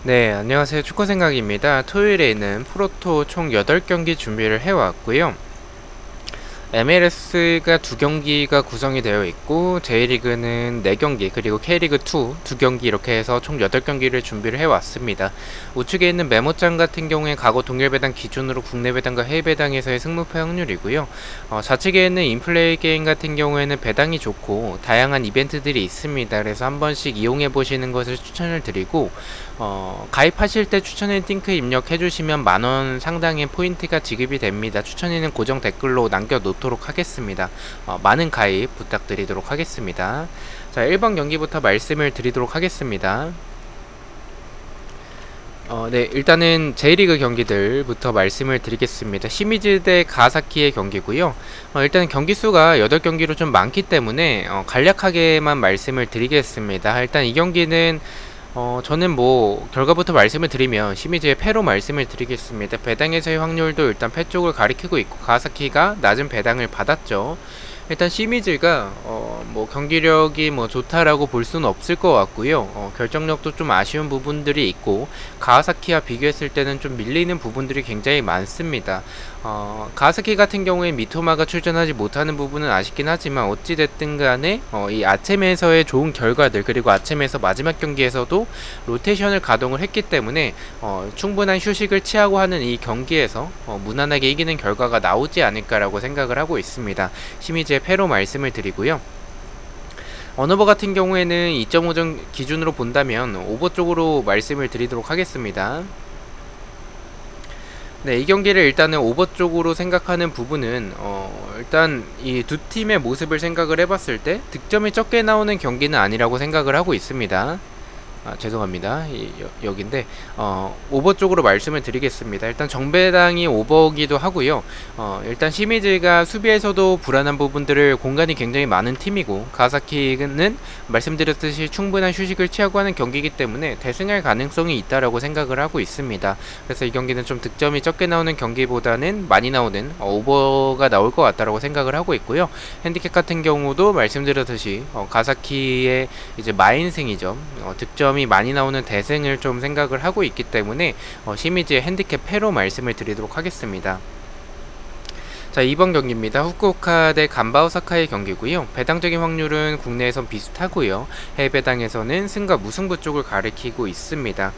네, 안녕하세요. 축구생각입니다. 토요일에 있는 프로토 총 8경기 준비를 해왔고요. MLS가 2경기가 구성이 되어 있고 J리그는 4경기 그리고 K리그2 2경기 이렇게 해서 총 8경기를 준비를 해왔습니다. 우측에 있는 메모장 같은 경우에 과거 동일 배당 기준으로 국내 배당과 해외 배당에서의 승무패 확률이고요. 좌측에 있는 인플레이 게임 같은 경우에는 배당이 좋고 다양한 이벤트들이 있습니다. 그래서 한 번씩 이용해 보시는 것을 추천을 드리고 가입하실 때 추천인 링크 입력해 주시면 만원 상당의 포인트가 지급이 됩니다. 추천인은 고정 댓글로 남겨놓도록 하겠습니다. 많은 가입 부탁드리도록 하겠습니다. 자, 1번 경기부터 말씀을 드리도록 하겠습니다. 네, 일단은 J리그 경기들부터 말씀을 드리겠습니다. 시미즈 대 가사키의 경기고요. 일단 경기 수가 8경기로 좀 많기 때문에 간략하게만 말씀을 드리겠습니다. 일단 이 경기는 저는 결과부터 말씀을 드리면 시미즈의 패로 말씀을 드리겠습니다. 배당에서의 확률도 일단 패 쪽을 가리키고 있고 가와사키가 낮은 배당을 받았죠. 일단 시미즈가 경기력이 좋다라고 볼 수는 없을 것 같고요. 결정력도 좀 아쉬운 부분들이 있고 가와사키와 비교했을 때는 좀 밀리는 부분들이 굉장히 많습니다. 가와사키 같은 경우에 미토마가 출전하지 못하는 부분은 아쉽긴 하지만 어찌됐든 간에 이 아체메에서의 좋은 결과들 그리고 아체메에서 마지막 경기에서도 로테이션을 가동을 했기 때문에 충분한 휴식을 취하고 하는 이 경기에서 무난하게 이기는 결과가 나오지 않을까라고 생각을 하고 있습니다. 시미즈의 패로 말씀을 드리고요. 언어버 같은 경우에는 2.5점 기준으로 본다면 오버 쪽으로 말씀을 드리도록 하겠습니다. 네, 이 경기를 일단은 오버 쪽으로 생각하는 부분은 일단 이 두 팀의 모습을 생각을 해봤을 때 득점이 적게 나오는 경기는 아니라고 생각을 하고 있습니다. 죄송합니다. 여긴데 오버 쪽으로 말씀을 드리겠습니다. 일단 정배당이 오버기도 하고요. 일단 시미즈가 수비에서도 불안한 부분들을 공간이 굉장히 많은 팀이고 가사키는 말씀드렸듯이 충분한 휴식을 취하고 하는 경기이기 때문에 대승할 가능성이 있다라고 생각을 하고 있습니다. 그래서 이 경기는 좀 득점이 적게 나오는 경기보다는 많이 나오는 오버가 나올 것 같다라고 생각을 하고 있고요. 핸디캡 같은 경우도 말씀드렸듯이 가사키의 이제 마인승이죠. 득점이 많이 나오는 대승을 좀 생각을 하고 있기 때문에 시미즈의 핸디캡 패로 말씀을 드리도록 하겠습니다. 자, 2번 경기입니다. 후쿠오카 대 간바 오사카의 경기고요. 배당적인 확률은 국내에선 비슷하고요. 해외 배당에서는 승과 무승부 쪽을 가리키고 있습니다.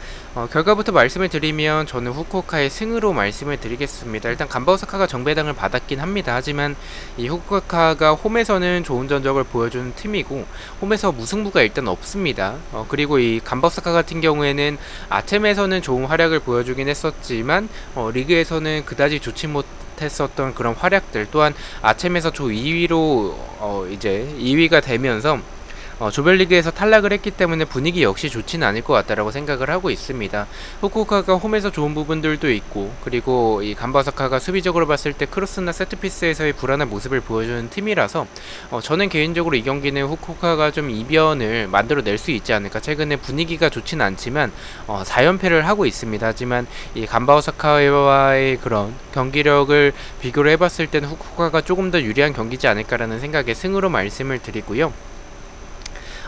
결과부터 말씀을 드리면 저는 후쿠오카의 승으로 말씀을 드리겠습니다. 일단 간바 오사카가 정배당을 받았긴 합니다. 하지만 이 후쿠오카가 홈에서는 좋은 전적을 보여주는 팀이고 홈에서 무승부가 일단 없습니다. 그리고 이 간바 오사카 같은 경우에는 아템에서는 좋은 활약을 보여주긴 했었지만 리그에서는 그다지 좋지 못했었던 그런 활약들 또한 아챔에서 조 2위로 이제 2위가 되면서 조별리그에서 탈락을 했기 때문에 분위기 역시 좋지는 않을 것 같다라고 생각을 하고 있습니다. 후쿠오카가 홈에서 좋은 부분들도 있고 그리고 이 간바사카가 수비적으로 봤을 때 크로스나 세트피스에서의 불안한 모습을 보여주는 팀이라서 저는 개인적으로 이 경기는 후쿠오카가 좀 이변을 만들어낼 수 있지 않을까. 최근에 분위기가 좋지는 않지만 4연패를 하고 있습니다. 하지만 이 간바오사카와의 그런 경기력을 비교를 해봤을 때는 후쿠오카가 조금 더 유리한 경기지 않을까라는 생각에 승으로 말씀을 드리고요.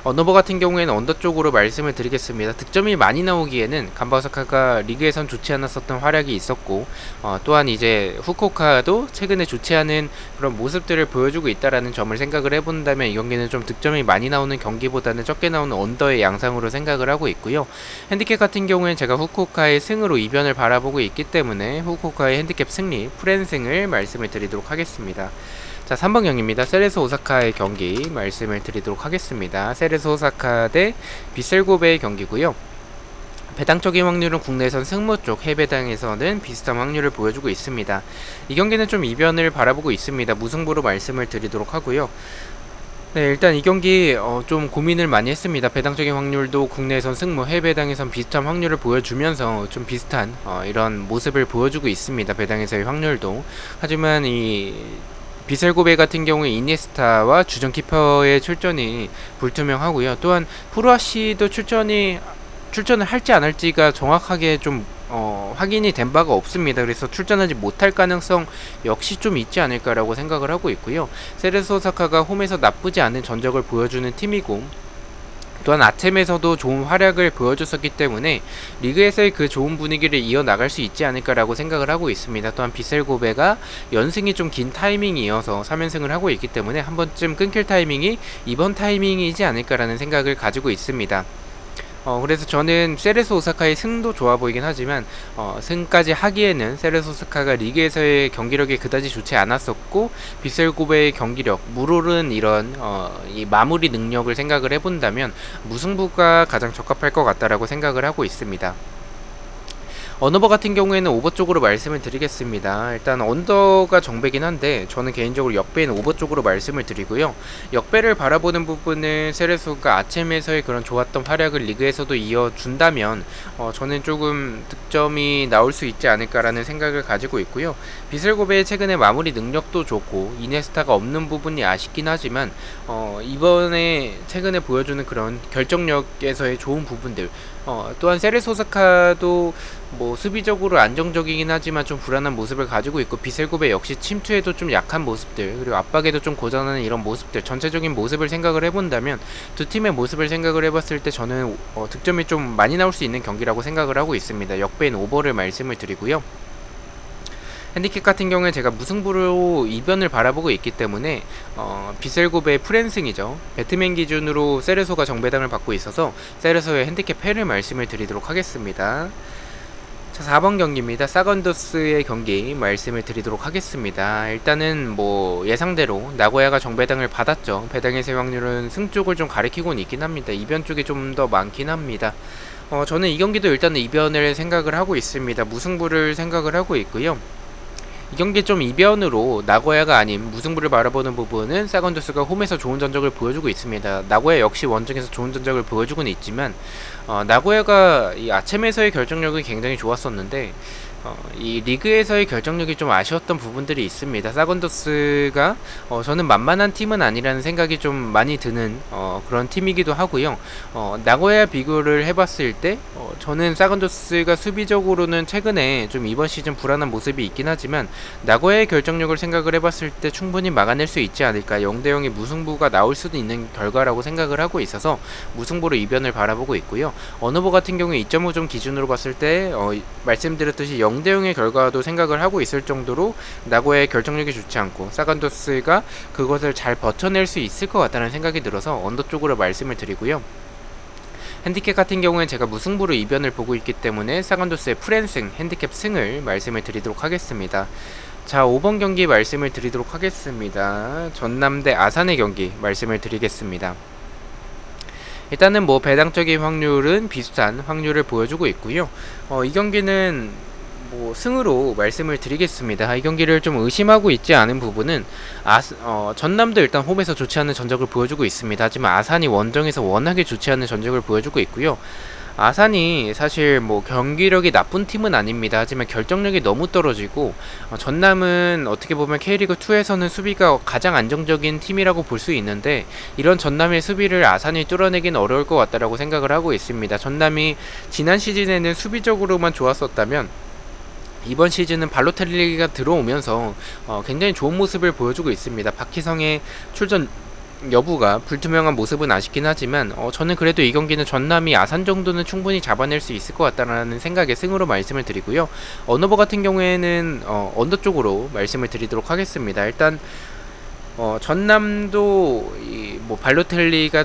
너버 같은 경우에는 언더 쪽으로 말씀을 드리겠습니다. 득점이 많이 나오기에는 간바오사카가 리그에선 좋지 않았었던 활약이 있었고 또한 이제 후쿠오카도 최근에 좋지 않은 그런 모습들을 보여주고 있다라는 점을 생각을 해본다면 이 경기는 좀 득점이 많이 나오는 경기보다는 적게 나오는 언더의 양상으로 생각을 하고 있고요. 핸디캡 같은 경우에는 제가 후쿠오카의 승으로 이변을 바라보고 있기 때문에 후쿠오카의 핸디캡 승리, 프랜승을 말씀을 드리도록 하겠습니다. 자, 3번 경기입니다. 세레소 오사카의 경기 말씀을 드리도록 하겠습니다. 세레소 오사카 대 비셀고베의 경기고요. 배당적인 확률은 국내에선 승무 쪽, 해배당에서는 비슷한 확률을 보여주고 있습니다. 이 경기는 좀 이변을 바라보고 있습니다. 무승부로 말씀을 드리도록 하고요. 네, 일단 이 경기 좀 고민을 많이 했습니다. 배당적인 확률도 국내에선 승무, 해배당에선 비슷한 확률을 보여주면서 좀 비슷한 이런 모습을 보여주고 있습니다. 배당에서의 확률도. 하지만 이 비셀고베 같은 경우에 이니에스타와 주전 키퍼의 출전이 불투명하고요. 또한 후루아시도 출전을 할지 안 할지가 정확하게 좀 확인이 된 바가 없습니다. 그래서 출전하지 못할 가능성 역시 좀 있지 않을까라고 생각을 하고 있고요. 세레소 오사카가 홈에서 나쁘지 않은 전적을 보여주는 팀이고 또한 아템에서도 좋은 활약을 보여줬었기 때문에 리그에서의 그 좋은 분위기를 이어나갈 수 있지 않을까라고 생각을 하고 있습니다. 또한 비셀고베가 연승이 좀 긴 타이밍이어서 3연승을 하고 있기 때문에 한 번쯤 끊길 타이밍이 이번 타이밍이지 않을까라는 생각을 가지고 있습니다. 그래서 저는 세레소 오사카의 승도 좋아 보이긴 하지만 승까지 하기에는 세레소 오사카가 리그에서의 경기력이 그다지 좋지 않았었고 비셀고베의 경기력, 물오른 이런 이 마무리 능력을 생각을 해본다면 무승부가 가장 적합할 것 같다라고 생각을 하고 있습니다. 언어버 같은 경우에는 오버 쪽으로 말씀을 드리겠습니다. 일단 언더가 정배긴 한데 저는 개인적으로 역배인 오버 쪽으로 말씀을 드리고요. 역배를 바라보는 부분은 세레소가 아침에서의 그런 좋았던 활약을 리그에서도 이어준다면 저는 조금 득점이 나올 수 있지 않을까라는 생각을 가지고 있고요. 비슬고베의 최근에 마무리 능력도 좋고 이네스타가 없는 부분이 아쉽긴 하지만 이번에 최근에 보여주는 그런 결정력에서의 좋은 부분들, 또한 세레소 오사카도 뭐 수비적으로 안정적이긴 하지만 좀 불안한 모습을 가지고 있고 비셀고베 역시 침투에도 좀 약한 모습들, 그리고 압박에도 좀 고전하는 이런 모습들, 전체적인 모습을 생각을 해본다면 두 팀의 모습을 생각을 해봤을 때 저는 득점이 좀 많이 나올 수 있는 경기라고 생각을 하고 있습니다. 역배인 오버를 말씀을 드리고요. 핸디캡 같은 경우에 제가 무승부로 이변을 바라보고 있기 때문에 비셀고베의 프랜승이죠. 배트맨 기준으로 세레소가 정배당을 받고 있어서 세레소의 핸디캡 패를 말씀을 드리도록 하겠습니다. 자, 4번 경기입니다. 사건도스의 경기 말씀을 드리도록 하겠습니다. 일단은 뭐 예상대로 나고야가 정배당을 받았죠. 배당의 세 확률은 승 쪽을 좀 가리키고는 있긴 합니다. 이변 쪽이 좀 더 많긴 합니다. 저는 이 경기도 일단은 이변을 생각을 하고 있습니다. 무승부를 생각을 하고 있고요. 이 경기 좀 이변으로 나고야가 아닌 무승부를 바라보는 부분은 사건도스가 홈에서 좋은 전적을 보여주고 있습니다. 나고야 역시 원정에서 좋은 전적을 보여주고는 있지만 나고야가 이 아침에서의 결정력이 굉장히 좋았었는데 이 리그에서의 결정력이 좀 아쉬웠던 부분들이 있습니다. 사건도스가 저는 만만한 팀은 아니라는 생각이 좀 많이 드는 그런 팀이기도 하고요. 나고야 비교를 해봤을 때 저는 사건도스가 수비적으로는 최근에 좀 이번 시즌 불안한 모습이 있긴 하지만 나고야의 결정력을 생각을 해봤을 때 충분히 막아낼 수 있지 않을까, 0대0의 무승부가 나올 수도 있는 결과라고 생각을 하고 있어서 무승부로 이변을 바라보고 있고요. 언어버 같은 경우에 2.5점 기준으로 봤을 때 말씀드렸듯이 0대0의 결과도 생각을 하고 있을 정도로 나고야의 결정력이 좋지 않고 사간도스가 그것을 잘 버텨낼 수 있을 것 같다는 생각이 들어서 언더 쪽으로 말씀을 드리고요. 핸디캡 같은 경우는 제가 무승부로 이변을 보고 있기 때문에 사간도스의 프랜승, 핸디캡 승을 말씀을 드리도록 하겠습니다. 자, 5번 경기 말씀을 드리도록 하겠습니다. 전남 대 아산의 경기 말씀을 드리겠습니다. 일단은 뭐 배당적인 확률은 비슷한 확률을 보여주고 있고요. 이 경기는 뭐 승으로 말씀을 드리겠습니다. 이 경기를 좀 의심하고 있지 않은 부분은 전남도 일단 홈에서 좋지 않은 전적을 보여주고 있습니다. 하지만 아산이 원정에서 워낙에 좋지 않은 전적을 보여주고 있고요. 아산이 사실 뭐 경기력이 나쁜 팀은 아닙니다. 하지만 결정력이 너무 떨어지고 전남은 어떻게 보면 K리그2에서는 수비가 가장 안정적인 팀이라고 볼 수 있는데 이런 전남의 수비를 아산이 뚫어내긴 어려울 것 같다라고 생각을 하고 있습니다. 전남이 지난 시즌에는 수비적으로만 좋았었다면 이번 시즌은 발로텔리가 들어오면서 굉장히 좋은 모습을 보여주고 있습니다. 박희성의 출전 여부가 불투명한 모습은 아쉽긴 하지만 저는 그래도 이 경기는 전남이 아산 정도는 충분히 잡아낼 수 있을 것 같다는 생각에 승으로 말씀을 드리고요. 언어버 같은 경우에는 언더 쪽으로 말씀을 드리도록 하겠습니다. 일단 전남도 뭐 발로텔리가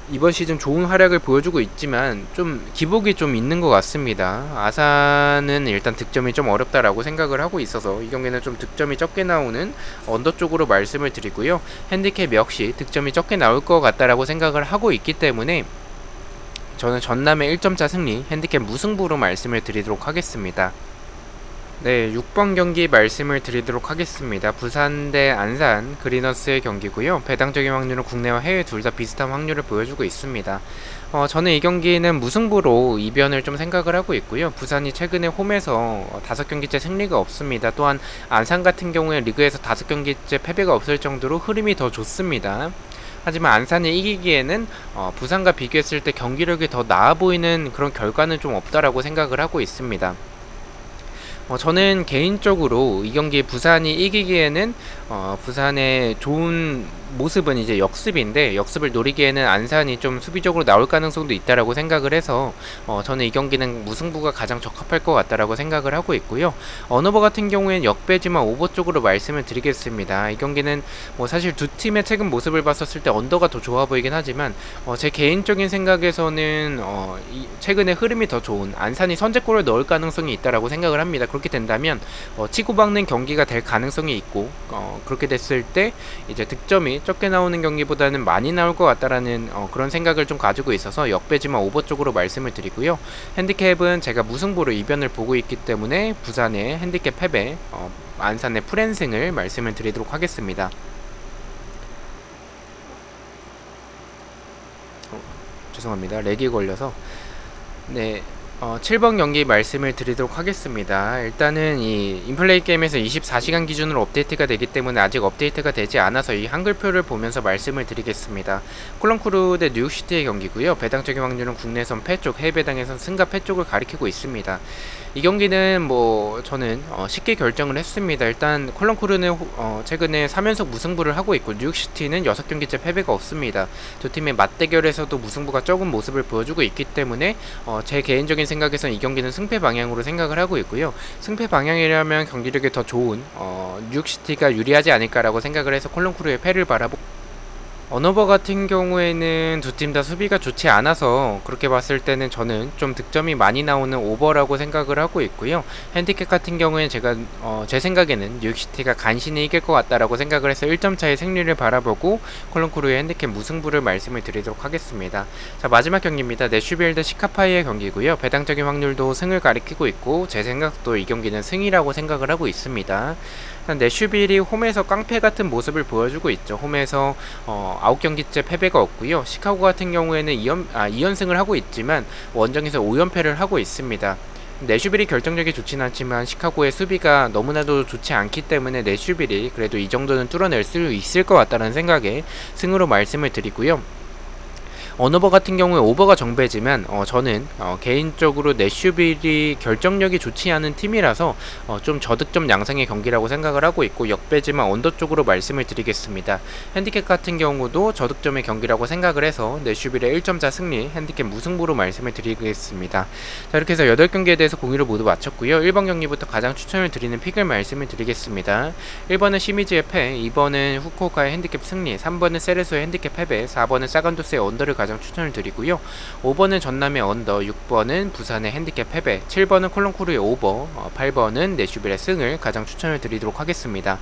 이번 시즌 좋은 활약을 보여주고 있지만 좀 기복이 좀 있는 것 같습니다. 아산은 일단 득점이 좀 어렵다라고 생각을 하고 있어서 이 경기는 좀 득점이 적게 나오는 언더 쪽으로 말씀을 드리고요. 핸디캡 역시 득점이 적게 나올 것 같다라고 생각을 하고 있기 때문에 저는 전남의 1점차 승리, 핸디캡 무승부로 말씀을 드리도록 하겠습니다. 네, 6번 경기 말씀을 드리도록 하겠습니다. 부산 대 안산 그리너스의 경기고요. 배당적인 확률은 국내와 해외 둘 다 비슷한 확률을 보여주고 있습니다. 저는 이 경기는 무승부로 이변을 좀 생각을 하고 있고요. 부산이 최근에 홈에서 5경기째 승리가 없습니다. 또한 안산 같은 경우에 리그에서 5경기째 패배가 없을 정도로 흐름이 더 좋습니다. 하지만 안산이 이기기에는 부산과 비교했을 때 경기력이 더 나아 보이는 그런 결과는 좀 없다라고 생각을 하고 있습니다. 저는 개인적으로 이 경기 부산이 이기기에는 부산의 좋은 모습은 이제 역습인데 역습을 노리기에는 안산이 좀 수비적으로 나올 가능성도 있다라고 생각을 해서 저는 이 경기는 무승부가 가장 적합할 것 같다라고 생각을 하고 있고요. 언어버 같은 경우에는 역배지만 오버 쪽으로 말씀을 드리겠습니다. 이 경기는 뭐 사실 두 팀의 최근 모습을 봤었을 때 언더가 더 좋아 보이긴 하지만 제 개인적인 생각에서는 최근에 흐름이 더 좋은 안산이 선제골을 넣을 가능성이 있다라고 생각을 합니다. 그렇게 된다면 치고박는 경기가 될 가능성이 있고 그렇게 됐을 때 이제 득점이 적게 나오는 경기보다는 많이 나올 것 같다라는 그런 생각을 좀 가지고 있어서 역배지만 오버 쪽으로 말씀을 드리고요. 핸디캡은 제가 무승부로 이변을 보고 있기 때문에 부산의 핸디캡 패배, 안산의 풀앤승을 말씀을 드리도록 하겠습니다. 죄송합니다. 렉이 걸려서. 네. 7번 경기 말씀을 드리도록 하겠습니다. 일단은 이 인플레이 게임에서 24시간 기준으로 업데이트가 되기 때문에 아직 업데이트가 되지 않아서 이 한글표를 보면서 말씀을 드리겠습니다. 콜럼크루 대 뉴욕시티의 경기고요. 배당 적용 확률은 국내선 패쪽, 해외 배당에선 승과 패쪽을 가리키고 있습니다. 이 경기는 뭐 저는 쉽게 결정을 했습니다. 일단 콜럼크루는 최근에 3연속 무승부를 하고 있고 뉴욕시티는 6경기째 패배가 없습니다. 두 팀의 맞대결에서도 무승부가 적은 모습을 보여주고 있기 때문에 제 개인적인 생각에선 이 경기는 승패 방향으로 생각을 하고 있고요. 승패 방향이라면 경기력이 더 좋은 뉴욕시티가 유리하지 않을까라고 생각을 해서 콜럼크루의 패를 바라보고 언어버 같은 경우에는 두 팀 다 수비가 좋지 않아서 그렇게 봤을 때는 저는 좀 득점이 많이 나오는 오버라고 생각을 하고 있고요. 핸디캡 같은 경우에는 제가 제 생각에는 뉴욕시티가 간신히 이길 것 같다라고 생각을 해서 1점 차의 승리를 바라보고 콜럼크루의 핸디캡 무승부를 말씀을 드리도록 하겠습니다. 자, 마지막 경기입니다. 내슈빌 대 시카파이의 경기고요. 배당적인 확률도 승을 가리키고 있고 제 생각도 이 경기는 승이라고 생각을 하고 있습니다. 내슈빌이 홈에서 깡패 같은 모습을 보여주고 있죠. 홈에서 9경기째 패배가 없고요. 시카고 같은 경우에는 2연승을 하고 있지만 원정에서 5연패를 하고 있습니다. 내슈빌이 결정력이 좋진 않지만 시카고의 수비가 너무나도 좋지 않기 때문에 내슈빌이 그래도 이 정도는 뚫어낼 수 있을 것 같다는 생각에 승으로 말씀을 드리고요. 언어버 같은 경우에 오버가 정배지만 저는 개인적으로 내슈빌이 결정력이 좋지 않은 팀이라서 좀 저득점 양상의 경기라고 생각을 하고 있고 역배지만 언더 쪽으로 말씀을 드리겠습니다. 핸디캡 같은 경우도 저득점의 경기라고 생각을 해서 내슈빌의 1점차 승리, 핸디캡 무승부로 말씀을 드리겠습니다. 자, 이렇게 해서 8경기에 대해서 공유를 모두 마쳤고요. 1번 경기부터 가장 추천을 드리는 픽을 말씀을 드리겠습니다. 1번은 시미즈의 패, 2번은 후쿠오카의 핸디캡 승리, 3번은 세레소의 핸디캡 패배, 4번은 사간도스의 언더를 가장 추천을 드리고요. 5번은 전남의 언더, 6번은 부산의 핸디캡 패배, 7번은 콜럼크루의 오버, 8번은 내슈빌의 승을 가장 추천을 드리도록 하겠습니다.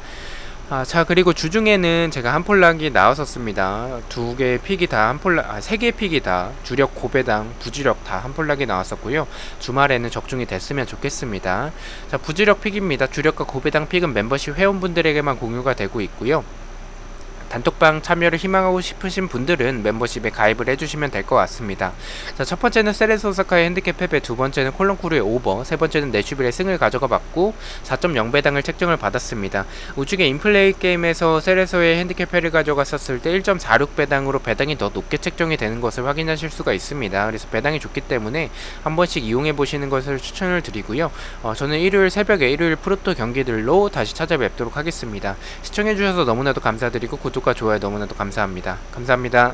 자, 그리고 주중에는 제가 한폴락이 나왔었습니다. 2개의 픽이 다 한폴락, 3개의 픽이 다 주력 고배당, 부주력 다 한폴락이 나왔었고요. 주말에는 적중이 됐으면 좋겠습니다. 자, 부주력 픽입니다. 주력과 고배당 픽은 멤버십 회원분들에게만 공유가 되고 있고요. 단톡방 참여를 희망하고 싶으신 분들은 멤버십에 가입을 해주시면 될 것 같습니다. 자, 첫 번째는 세레스 오사카의 핸디캡 패배, 두 번째는 콜럼크루의 오버, 세 번째는 내슈빌의 승을 가져가 봤고 4.0배당을 책정을 받았습니다. 우측에 인플레이 게임에서 세레소의 핸디캡 패를 가져갔었을 때 1.46배당으로 배당이 더 높게 책정이 되는 것을 확인하실 수가 있습니다. 그래서 배당이 좋기 때문에 한 번씩 이용해 보시는 것을 추천을 드리고요. 저는 일요일 새벽에 일요일 프로토 경기들로 다시 찾아뵙도록 하겠습니다. 시청해주셔서 너무나도 감사드리고 구독과 좋아요 너무나도 감사합니다. 감사합니다.